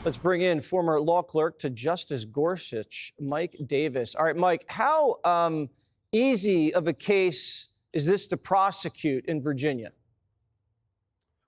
Let's bring in former law clerk to Justice Gorsuch, Mike Davis. All right, Mike, how easy of a case is this to prosecute in Virginia?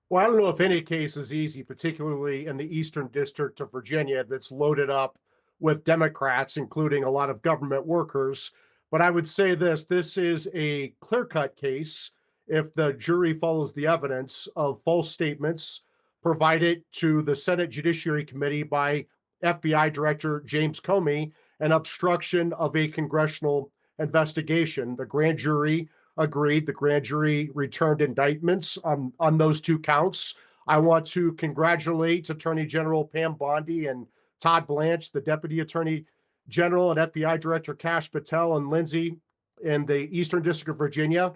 Well, I don't know if any case is easy, particularly in the Eastern District of Virginia that's loaded up with Democrats, including a lot of government workers. But I would say this is a clear-cut case if the jury follows the evidence of false statements provided to the Senate Judiciary Committee by FBI Director James Comey and obstruction of a congressional investigation. The grand jury agreed. The grand jury returned indictments on those two counts. I want to congratulate Attorney General Pam Bondi and Todd Blanche, the Deputy Attorney General, and FBI Director Kash Patel and Lindsay in the Eastern District of Virginia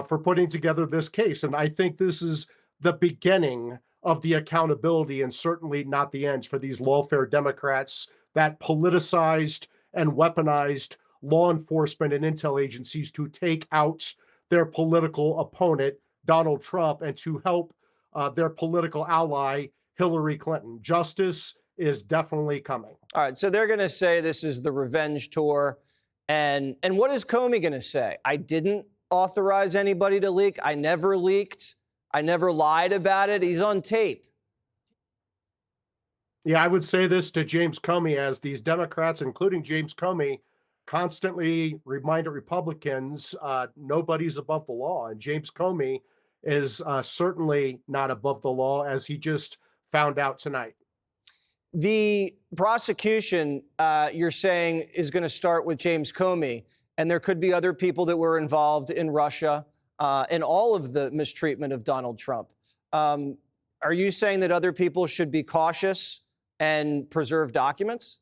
for putting together this case. And I think this is the beginning of the accountability and certainly not the end for these lawfare Democrats that politicized and weaponized law enforcement and intel agencies to take out their political opponent, Donald Trump, and to help their political ally, Hillary Clinton. Justice is definitely coming. All right, so they're going to say this is the revenge tour. And what is Comey going to say? I didn't authorize anybody to leak. I never leaked. I never lied about it. He's on tape. Yeah, I would say this to James Comey as these Democrats, including James Comey, constantly reminded Republicans nobody's above the law. And James Comey is certainly not above the law, as he just found out tonight. The prosecution, you're saying, is going to start with James Comey, and there could be other people that were involved in Russia and all of the mistreatment of Donald Trump. Are you saying that other people should be cautious and preserve documents?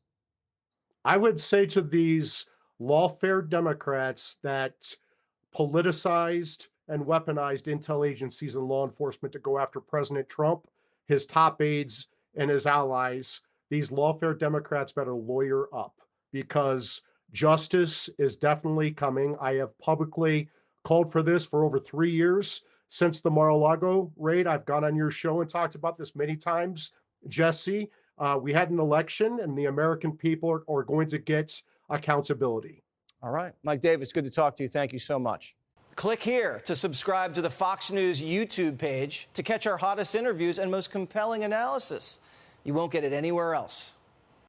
I would say to these lawfare Democrats that politicized and weaponized intel agencies and law enforcement to go after President Trump, his top aides, and his allies, these lawfare Democrats better lawyer up, because justice is definitely coming. I have publicly called for this for over 3 years since the Mar-a-Lago raid. I've gone on your show and talked about this many times, Jesse. We had an election, and the American people are going to get accountability. All right. Mike Davis, good to talk to you. Thank you so much. Click here to subscribe to the Fox News YouTube page to catch our hottest interviews and most compelling analysis. You won't get it anywhere else.